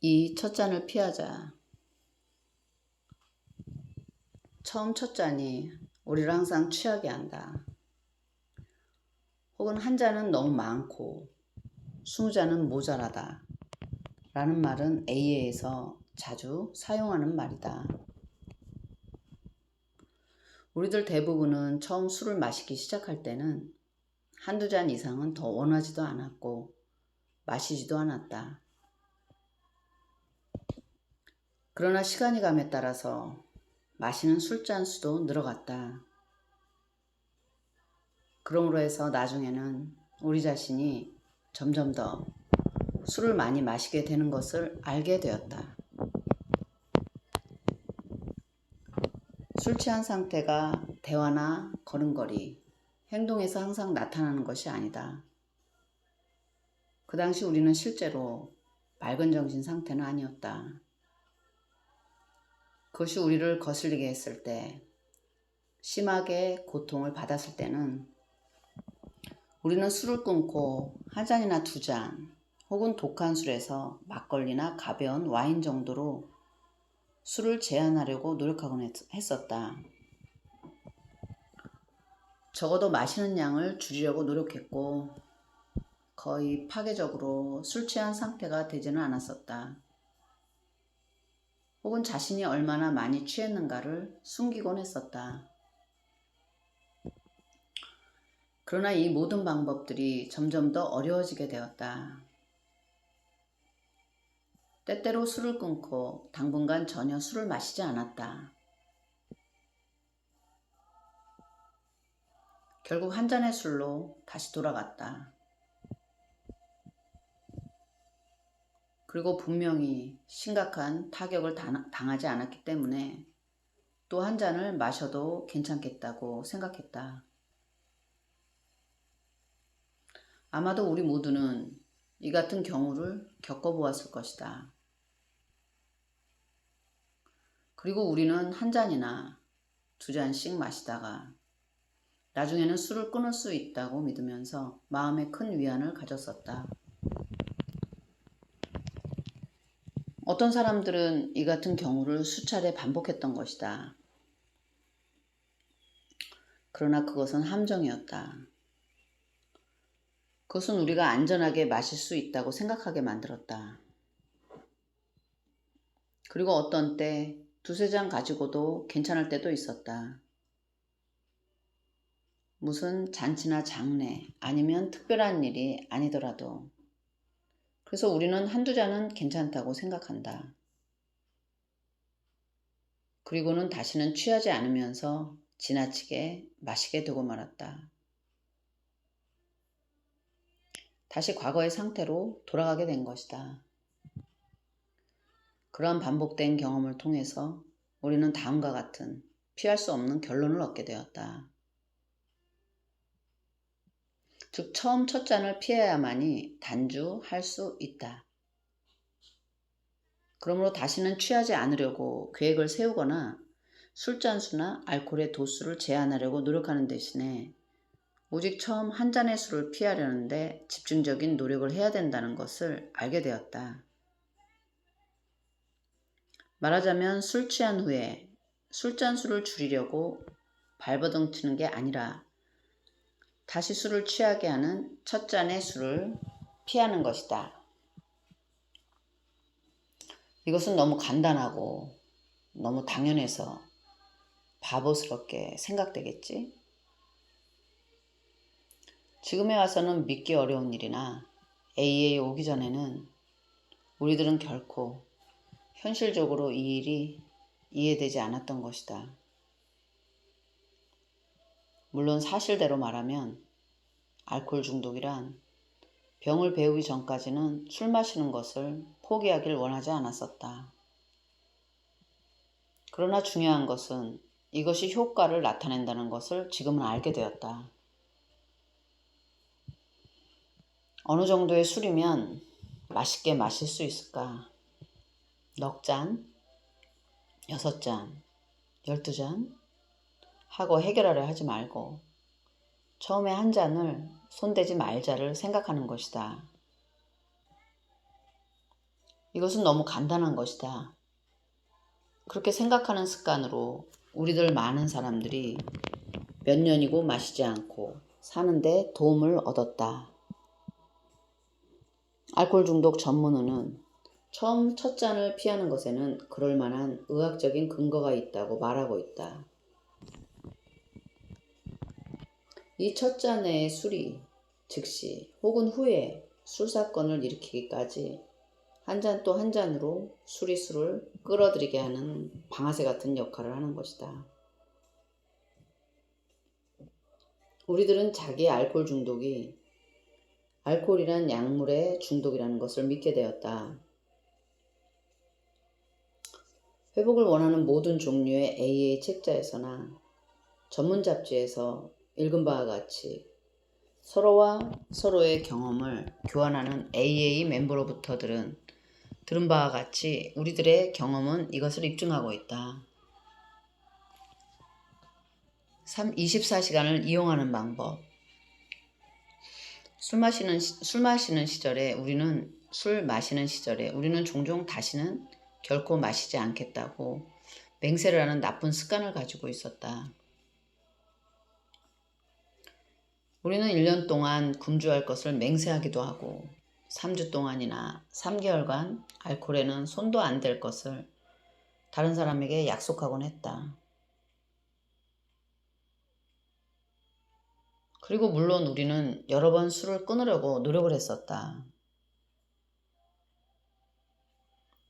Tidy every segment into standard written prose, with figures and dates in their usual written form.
이 첫 잔을 피하자. 처음 첫 잔이 우리를 항상 취하게 한다. 혹은 한 잔은 너무 많고 20잔은 모자라다 라는 말은 AA에서 자주 사용하는 말이다. 우리들 대부분은 처음 술을 마시기 시작할 때는 한두 잔 이상은 더 원하지도 않았고 마시지도 않았다. 그러나 시간이 감에 따라서 마시는 술잔 수도 늘어갔다. 그러므로 해서 나중에는 우리 자신이 점점 더 술을 많이 마시게 되는 것을 알게 되었다. 술 취한 상태가 대화나 걸음걸이, 행동에서 항상 나타나는 것이 아니다. 그 당시 우리는 실제로 맑은 정신 상태는 아니었다. 그것이 우리를 거슬리게 했을 때, 심하게 고통을 받았을 때는 우리는 술을 끊고 한 잔이나 두 잔, 혹은 독한 술에서 막걸리나 가벼운 와인 정도로 술을 제한하려고 노력하곤 했었다. 적어도 마시는 양을 줄이려고 노력했고 거의 파괴적으로 술 취한 상태가 되지는 않았었다. 혹은 자신이 얼마나 많이 취했는가를 숨기곤 했었다. 그러나 이 모든 방법들이 점점 더 어려워지게 되었다. 때때로 술을 끊고 당분간 전혀 술을 마시지 않았다. 결국 한 잔의 술로 다시 돌아갔다. 그리고 분명히 심각한 타격을 당하지 않았기 때문에 또 한 잔을 마셔도 괜찮겠다고 생각했다. 아마도 우리 모두는 이 같은 경우를 겪어보았을 것이다. 그리고 우리는 한 잔이나 두 잔씩 마시다가 나중에는 술을 끊을 수 있다고 믿으면서 마음에 큰 위안을 가졌었다. 어떤 사람들은 이 같은 경우를 수차례 반복했던 것이다. 그러나 그것은 함정이었다. 그것은 우리가 안전하게 마실 수 있다고 생각하게 만들었다. 그리고 어떤 때 두세 잔 가지고도 괜찮을 때도 있었다. 무슨 잔치나 장례 아니면 특별한 일이 아니더라도. 그래서 우리는 한두 잔은 괜찮다고 생각한다. 그리고는 다시는 취하지 않으면서 지나치게 마시게 되고 말았다. 다시 과거의 상태로 돌아가게 된 것이다. 그러한 반복된 경험을 통해서 우리는 다음과 같은 피할 수 없는 결론을 얻게 되었다. 즉 처음 첫 잔을 피해야만이 단주할 수 있다. 그러므로 다시는 취하지 않으려고 계획을 세우거나 술잔수나 알코올의 도수를 제한하려고 노력하는 대신에 오직 처음 한 잔의 술을 피하려는데 집중적인 노력을 해야 된다는 것을 알게 되었다. 말하자면 술 취한 후에 술잔수를 줄이려고 발버둥 치는 게 아니라 다시 술을 취하게 하는 첫 잔의 술을 피하는 것이다. 이것은 너무 간단하고 너무 당연해서 바보스럽게 생각되겠지? 지금에 와서는 믿기 어려운 일이나 A에 오기 전에는 우리들은 결코 현실적으로 이 일이 이해되지 않았던 것이다. 물론 사실대로 말하면 알코올 중독이란 병을 배우기 전까지는 술 마시는 것을 포기하길 원하지 않았었다. 그러나 중요한 것은 이것이 효과를 나타낸다는 것을 지금은 알게 되었다. 어느 정도의 술이면 맛있게 마실 수 있을까? 넉 잔, 6잔, 12잔 하고 해결하려 하지 말고 처음에 한 잔을 손대지 말자를 생각하는 것이다. 이것은 너무 간단한 것이다. 그렇게 생각하는 습관으로 우리들 많은 사람들이 몇 년이고 마시지 않고 사는데 도움을 얻었다. 알코올 중독 전문의는 처음 첫 잔을 피하는 것에는 그럴 만한 의학적인 근거가 있다고 말하고 있다. 이 첫 잔의 술이 즉시 혹은 후에 술 사건을 일으키기까지 한 잔 또 한 잔으로 술이 술을 끌어들이게 하는 방아쇠 같은 역할을 하는 것이다. 우리들은 자기의 알코올 중독이 알코올이란 약물의 중독이라는 것을 믿게 되었다. 회복을 원하는 모든 종류의 AA 책자에서나 전문 잡지에서 읽은 바와 같이 서로와 서로의 경험을 교환하는 AA 멤버로부터 들은 바와 같이 우리들의 경험은 이것을 입증하고 있다. 24시간을 이용하는 방법. 술 마시는 시절에 우리는 종종 다시는 결코 마시지 않겠다고 맹세를 하는 나쁜 습관을 가지고 있었다. 우리는 1년 동안 금주할 것을 맹세하기도 하고 3주 동안이나 3개월간 알코올에는 손도 안 댈 것을 다른 사람에게 약속하곤 했다. 그리고 물론 우리는 여러 번 술을 끊으려고 노력을 했었다.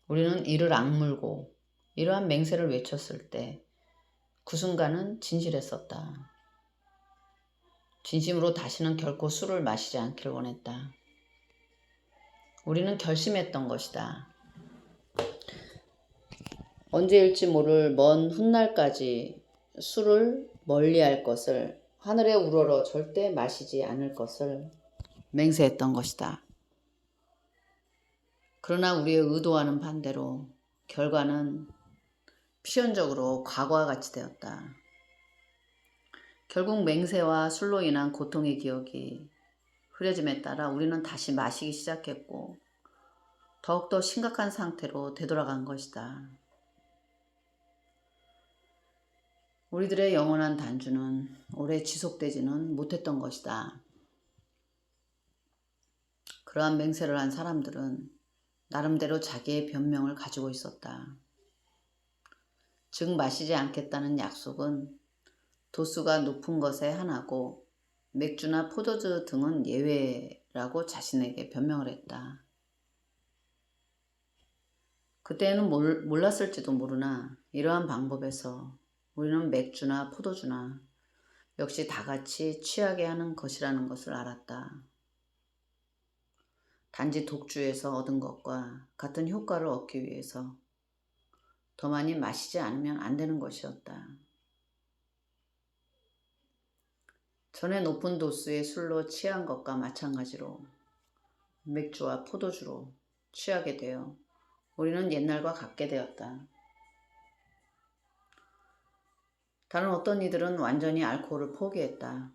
우리는 이를 악물고 이러한 맹세를 외쳤을 때 그 순간은 진실했었다. 진심으로 다시는 결코 술을 마시지 않기를 원했다. 우리는 결심했던 것이다. 언제일지 모를 먼 훗날까지 술을 멀리할 것을, 하늘에 우러러 절대 마시지 않을 것을 맹세했던 것이다. 그러나 우리의 의도와는 반대로 결과는 필연적으로 과거와 같이 되었다. 결국 맹세와 술로 인한 고통의 기억이 흐려짐에 따라 우리는 다시 마시기 시작했고 더욱더 심각한 상태로 되돌아간 것이다. 우리들의 영원한 단주는 오래 지속되지는 못했던 것이다. 그러한 맹세를 한 사람들은 나름대로 자기의 변명을 가지고 있었다. 즉 마시지 않겠다는 약속은 도수가 높은 것에 한하고 맥주나 포도주 등은 예외라고 자신에게 변명을 했다. 그때는 몰랐을지도 모르나 이러한 방법에서 우리는 맥주나 포도주나 역시 다같이 취하게 하는 것이라는 것을 알았다. 단지 독주에서 얻은 것과 같은 효과를 얻기 위해서 더 많이 마시지 않으면 안 되는 것이었다. 전에 높은 도수의 술로 취한 것과 마찬가지로 맥주와 포도주로 취하게 되어 우리는 옛날과 같게 되었다. 다른 어떤 이들은 완전히 알코올을 포기했다.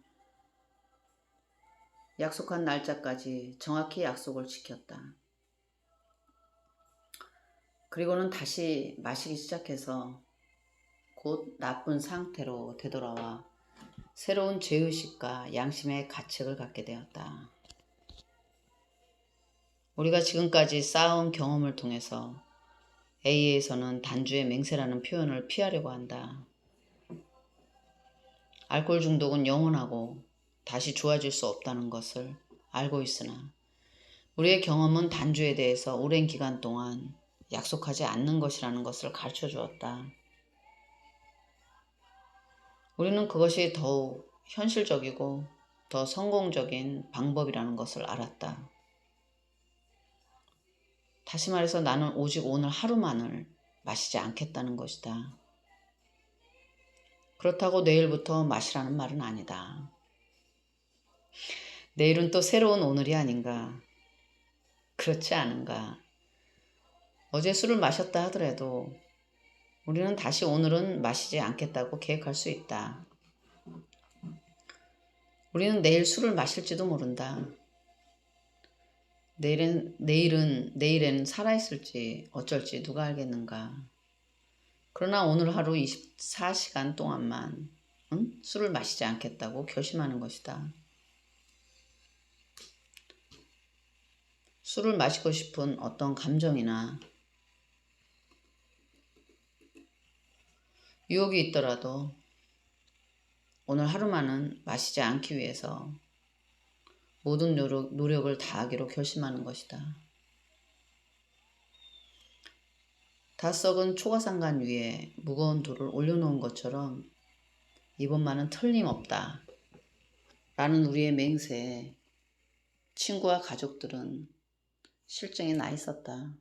약속한 날짜까지 정확히 약속을 지켰다. 그리고는 다시 마시기 시작해서 곧 나쁜 상태로 되돌아와 새로운 죄의식과 양심의 가책을 갖게 되었다. 우리가 지금까지 쌓아온 경험을 통해서 A에서는 단주의 맹세라는 표현을 피하려고 한다. 알코올 중독은 영원하고 다시 좋아질 수 없다는 것을 알고 있으나 우리의 경험은 단주에 대해서 오랜 기간 동안 약속하지 않는 것이라는 것을 가르쳐 주었다. 우리는 그것이 더욱 현실적이고 더 성공적인 방법이라는 것을 알았다. 다시 말해서 나는 오직 오늘 하루만을 마시지 않겠다는 것이다. 그렇다고 내일부터 마시라는 말은 아니다. 내일은 또 새로운 오늘이 아닌가? 그렇지 않은가? 어제 술을 마셨다 하더라도 우리는 다시 오늘은 마시지 않겠다고 계획할 수 있다. 우리는 내일 술을 마실지도 모른다. 내일에는 살아있을지 어쩔지 누가 알겠는가. 그러나 오늘 하루 24시간 동안만 술을 마시지 않겠다고 결심하는 것이다. 술을 마시고 싶은 어떤 감정이나 유혹이 있더라도 오늘 하루만은 마시지 않기 위해서 모든 노력을 다하기로 결심하는 것이다. 다 썩은 초가상간 위에 무거운 돌을 올려놓은 것처럼 이번만은 틀림없다 라는 우리의 맹세에 친구와 가족들은 실증이 나 있었다.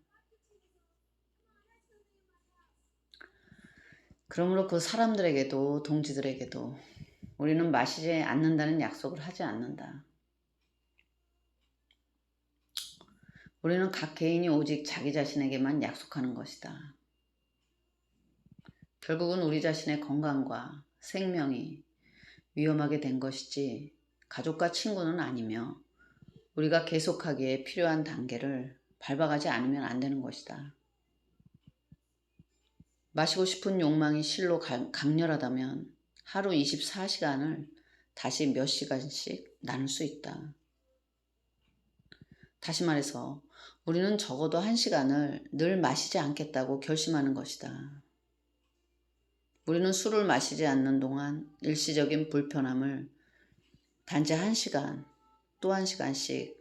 그러므로 그 사람들에게도 동지들에게도 우리는 마시지 않는다는 약속을 하지 않는다. 우리는 각 개인이 오직 자기 자신에게만 약속하는 것이다. 결국은 우리 자신의 건강과 생명이 위험하게 된 것이지 가족과 친구는 아니며 우리가 계속하기에 필요한 단계를 밟아가지 않으면 안 되는 것이다. 마시고 싶은 욕망이 실로 강렬하다면 하루 24시간을 다시 몇 시간씩 나눌 수 있다. 다시 말해서 우리는 적어도 1시간을 늘 마시지 않겠다고 결심하는 것이다. 우리는 술을 마시지 않는 동안 일시적인 불편함을 단지 1시간 또 1시간씩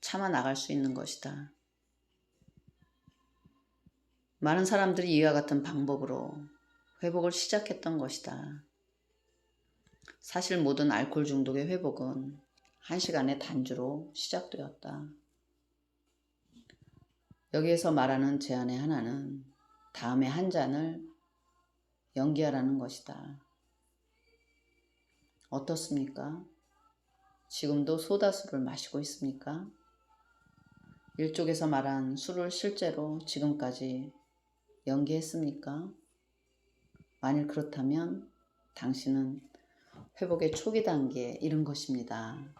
참아 나갈 수 있는 것이다. 많은 사람들이 이와 같은 방법으로 회복을 시작했던 것이다. 사실 모든 알코올 중독의 회복은 1시간의 단주로 시작되었다. 여기에서 말하는 제안의 하나는 다음에 한 잔을 연기하라는 것이다. 어떻습니까? 지금도 소다술을 마시고 있습니까? 일쪽에서 말한 술을 실제로 지금까지 연기했습니까? 만일 그렇다면 당신은 회복의 초기 단계에 이른 것입니다.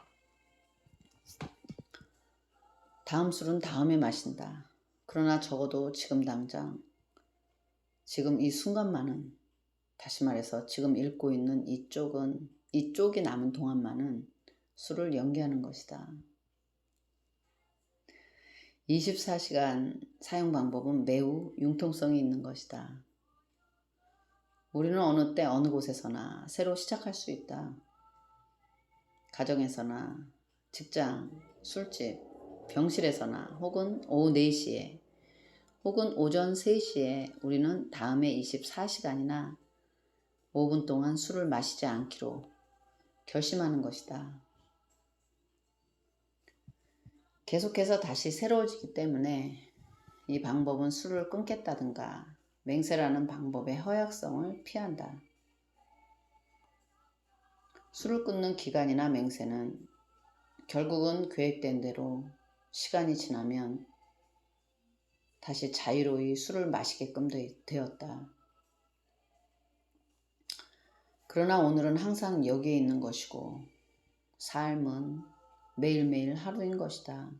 다음 술은 다음에 마신다. 그러나 적어도 지금 당장, 지금 이 순간만은, 다시 말해서 지금 읽고 있는 이쪽이 남은 동안만은 술을 연기하는 것이다. 24시간 사용 방법은 매우 융통성이 있는 것이다. 우리는 어느 때 어느 곳에서나 새로 시작할 수 있다. 가정에서나 직장, 술집, 병실에서나 혹은 오후 4시에 혹은 오전 3시에 우리는 다음에 24시간이나 5분 동안 술을 마시지 않기로 결심하는 것이다. 계속해서 다시 새로워지기 때문에 이 방법은 술을 끊겠다든가 맹세라는 방법의 허약성을 피한다. 술을 끊는 기간이나 맹세는 결국은 계획된 대로 시간이 지나면 다시 자유로이 술을 마시게끔 되었다. 그러나 오늘은 항상 여기에 있는 것이고 삶은 매일매일 하루인 것이다.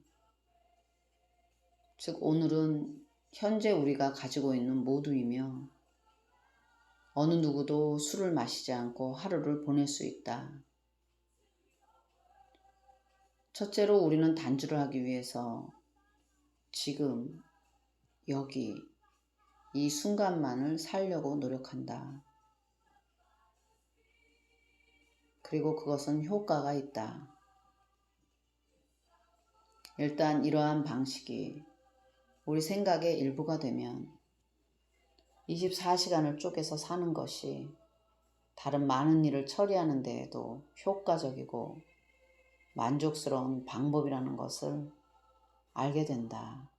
즉 오늘은 현재 우리가 가지고 있는 모두이며 어느 누구도 술을 마시지 않고 하루를 보낼 수 있다. 첫째로 우리는 단주를 하기 위해서 지금 여기 이 순간만을 살려고 노력한다. 그리고 그것은 효과가 있다. 일단 이러한 방식이 우리 생각의 일부가 되면 24시간을 쪼개서 사는 것이 다른 많은 일을 처리하는 데에도 효과적이고 만족스러운 방법이라는 것을 알게 된다.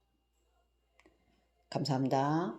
감사합니다.